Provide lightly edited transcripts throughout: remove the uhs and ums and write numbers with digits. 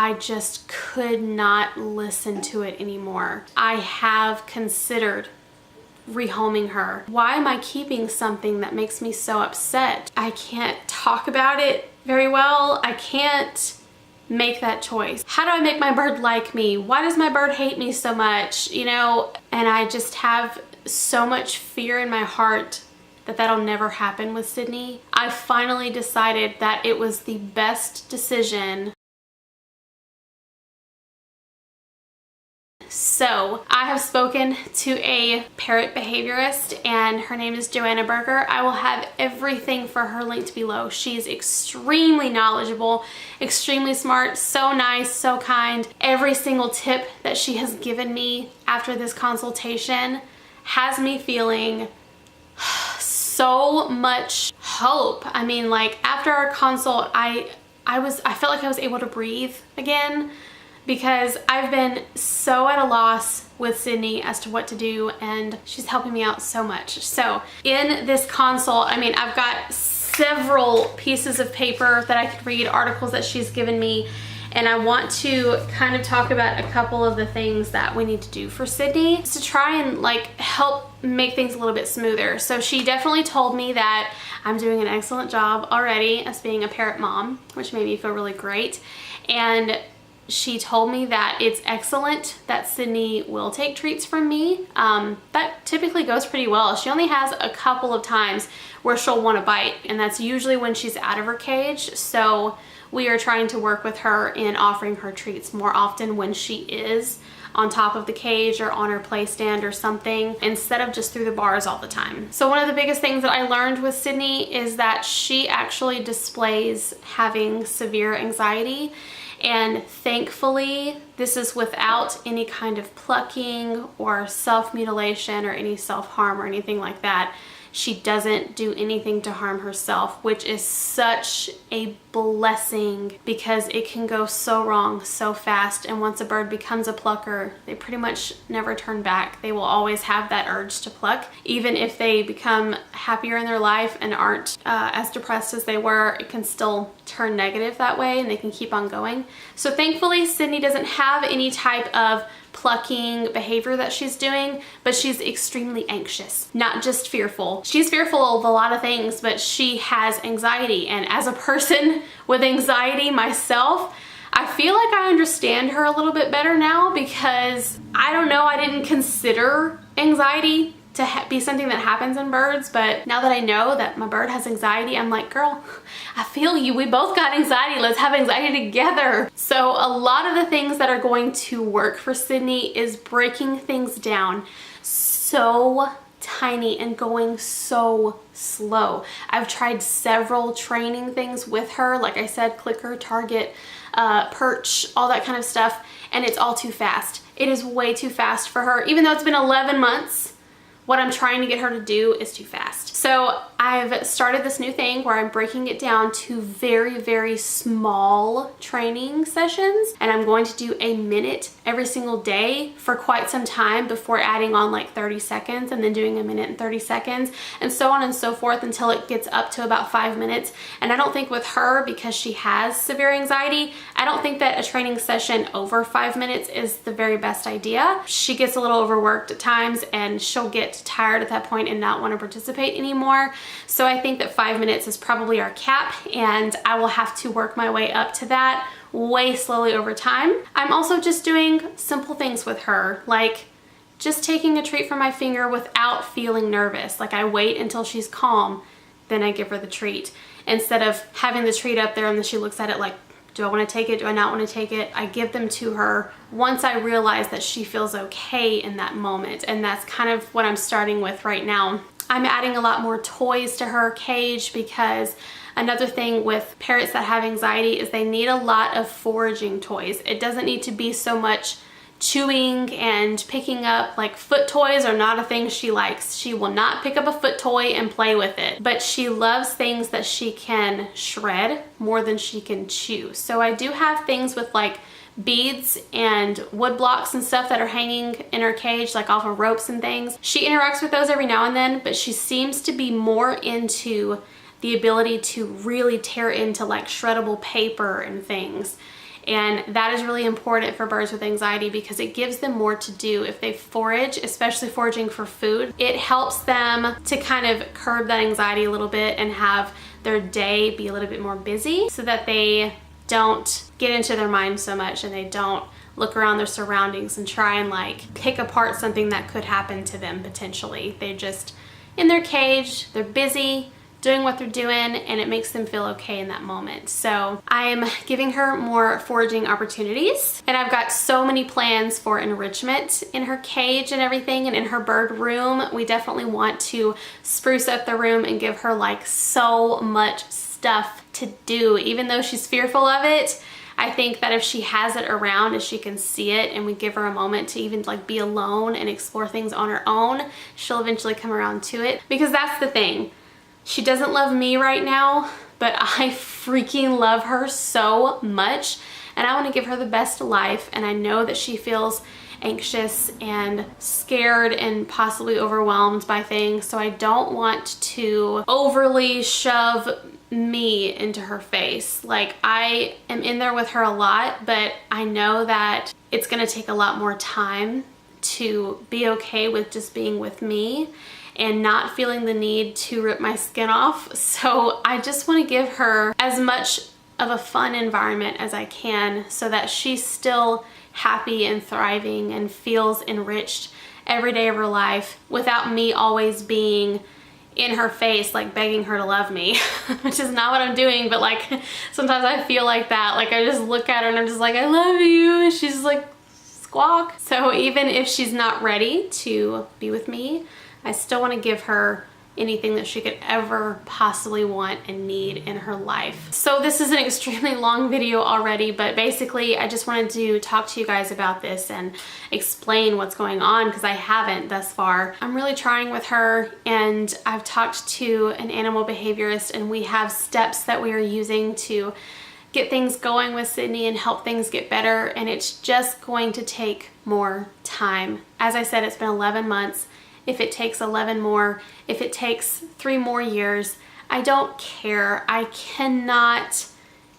I just could not listen to it anymore. I have considered rehoming her. Why am I keeping something that makes me so upset? I can't talk about it very well. I can't make that choice. How do I make my bird like me? Why does my bird hate me so much? You know, and I just have so much fear in my heart that that'll never happen with Sydney. I finally decided that it was the best decision. So I have spoken to a parrot behaviorist, and her name is Joanna Berger. I will have everything for her linked below. She's extremely knowledgeable, extremely smart, so nice, so kind. Every single tip that she has given me after this consultation has me feeling so much hope. I mean, like, after our consult, I felt like I was able to breathe again, because I've been so at a loss with Sydney as to what to do, and she's helping me out so much. So in this consult, I mean, I've got several pieces of paper that I could read, articles that she's given me, and I want to kind of talk about a couple of the things that we need to do for Sydney to try and like help make things a little bit smoother. So she definitely told me that I'm doing an excellent job already as being a parrot mom, which made me feel really great. And she told me that it's excellent that Sydney will take treats from me. That typically goes pretty well. She only has a couple of times where she'll want to bite, and that's usually when she's out of her cage. So we are trying to work with her in offering her treats more often when she is on top of the cage or on her play stand or something, instead of just through the bars all the time. So one of the biggest things that I learned with Sydney is that she actually displays having severe anxiety. And thankfully, this is without any kind of plucking or self-mutilation or any self-harm or anything like that. She doesn't do anything to harm herself, which is such a blessing, because it can go so wrong so fast. And once a bird becomes a plucker, they pretty much never turn back. They will always have that urge to pluck. Even if they become happier in their life and aren't as depressed as they were, it can still turn negative that way, and they can keep on going. So thankfully, Sydney doesn't have any type of plucking behavior that she's doing, but she's extremely anxious, not just fearful. She's fearful of a lot of things, but she has anxiety. And as a person with anxiety myself, I feel like I understand her a little bit better now, because I don't know, I didn't consider anxiety to be something that happens in birds, but now that I know that my bird has anxiety, I'm like, girl, I feel you. We both got anxiety. Let's have anxiety together. So a lot of the things that are going to work for Sydney is breaking things down so tiny and going so slow. I've tried several training things with her, like I said, clicker, target, perch, all that kind of stuff, and it's all too fast. It is way too fast for her. Even though it's been 11 months, what I'm trying to get her to do is too fast. So I've started this new thing where I'm breaking it down to very, very small training sessions, and I'm going to do a minute every single day for quite some time before adding on like 30 seconds and then doing a minute and 30 seconds, and so on and so forth until it gets up to about 5 minutes. And I don't think with her, because she has severe anxiety, I don't think that a training session over 5 minutes is the very best idea. She gets a little overworked at times, and she'll get tired at that point and not want to participate anymore. So I think that 5 minutes is probably our cap, and I will have to work my way up to that way slowly over time. I'm also just doing simple things with her, like just taking a treat from my finger without feeling nervous. Like, I wait until she's calm, then I give her the treat, instead of having the treat up there and then she looks at it like, do I want to take it? Do I not want to take it? I give them to her once I realize that she feels okay in that moment. And that's kind of what I'm starting with right now. I'm adding a lot more toys to her cage, because another thing with parrots that have anxiety is they need a lot of foraging toys. It doesn't need to be so much chewing and picking up. Like, foot toys are not a thing she likes. She will not pick up a foot toy and play with it, but she loves things that she can shred more than she can chew. So I do have things with like beads and wood blocks and stuff that are hanging in her cage, like off of ropes and things. She interacts with those every now and then, but she seems to be more into the ability to really tear into like shreddable paper and things. And that is really important for birds with anxiety because it gives them more to do. If they forage, especially foraging for food, it helps them to kind of curb that anxiety a little bit and have their day be a little bit more busy so that they don't get into their mind so much and they don't look around their surroundings and try and like pick apart something that could happen to them potentially. They're just in their cage, they're busy doing what they're doing, and it makes them feel okay in that moment. So I'm giving her more foraging opportunities, and I've got so many plans for enrichment in her cage and everything, and in her bird room. We definitely want to spruce up the room and give her like so much stuff to do. Even though she's fearful of it, I think that if she has it around and she can see it and we give her a moment to even like be alone and explore things on her own, she'll eventually come around to it. Because that's the thing. She doesn't love me right now, but I freaking love her so much, and I want to give her the best life, and I know that she feels anxious and scared and possibly overwhelmed by things, so I don't want to overly shove me into her face. Like, I am in there with her a lot, but I know that it's going to take a lot more time to be okay with just being with me and not feeling the need to rip my skin off. So I just want to give her as much of a fun environment as I can so that she's still happy and thriving and feels enriched every day of her life without me always being in her face like begging her to love me, which is not what I'm doing, but like sometimes I feel like that. Like I just look at her and I'm just like, I love you, and she's like, squawk. So even if she's not ready to be with me, I still want to give her anything that she could ever possibly want and need in her life. So this is an extremely long video already, but basically I just wanted to talk to you guys about this and explain what's going on because I haven't thus far. I'm really trying with her, and I've talked to an animal behaviorist, and we have steps that we are using to get things going with Sydney and help things get better, and it's just going to take more time. As I said, it's been 11 months. If it takes 11 more, if it takes 3 more years, I don't care. I cannot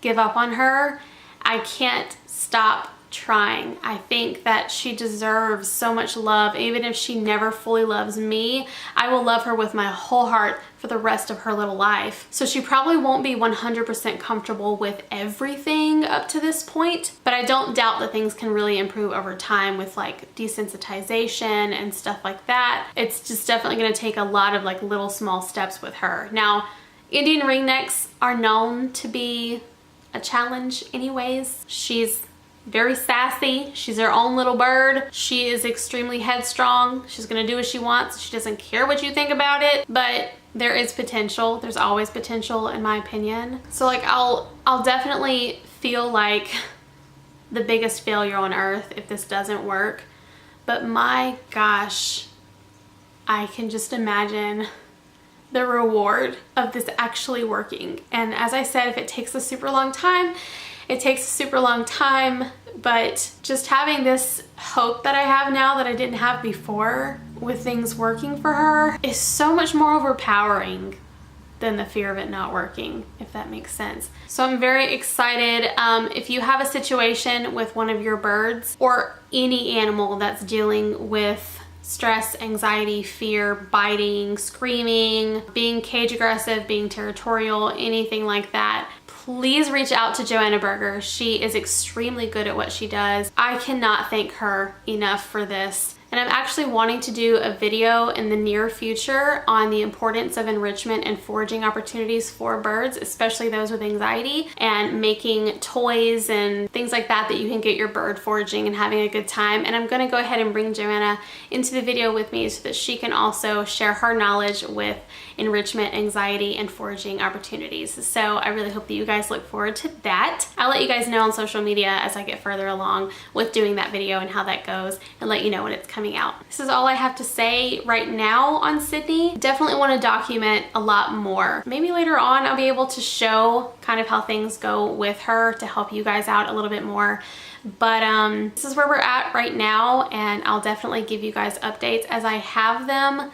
give up on her. I can't stop trying. I think that she deserves so much love. Even if she never fully loves me, I will love her with my whole heart for the rest of her little life. So she probably won't be 100% comfortable with everything up to this point, but I don't doubt that things can really improve over time with like desensitization and stuff like that. It's just definitely going to take a lot of like little small steps with her. Now, Indian ringnecks are known to be a challenge anyways. She's very sassy. She's her own little bird. She is extremely headstrong. She's gonna do what she wants. She doesn't care what you think about it, but there is potential. There's always potential in my opinion. So like I'll definitely feel like the biggest failure on earth if this doesn't work, but my gosh, I can just imagine the reward of this actually working. And as I said, if it takes a super long time, it takes a super long time, but just having this hope that I have now that I didn't have before with things working for her is so much more overpowering than the fear of it not working, if that makes sense. So I'm very excited. If you have a situation with one of your birds or any animal that's dealing with stress, anxiety, fear, biting, screaming, being cage aggressive, being territorial, anything like that, please reach out to Joanna Berger. She is extremely good at what she does. I cannot thank her enough for this. And I'm actually wanting to do a video in the near future on the importance of enrichment and foraging opportunities for birds, especially those with anxiety, and making toys and things like that that you can get your bird foraging and having a good time. And I'm gonna go ahead and bring Joanna into the video with me so that she can also share her knowledge with enrichment, anxiety, and foraging opportunities. So I really hope that you guys look forward to that. I'll let you guys know on social media as I get further along with doing that video and how that goes, and let you know when it's coming out. This is all I have to say right now on Sydney. Definitely want to document a lot more. Maybe later on I'll be able to show kind of how things go with her to help you guys out a little bit more. But this is where we're at right now, and I'll definitely give you guys updates as I have them.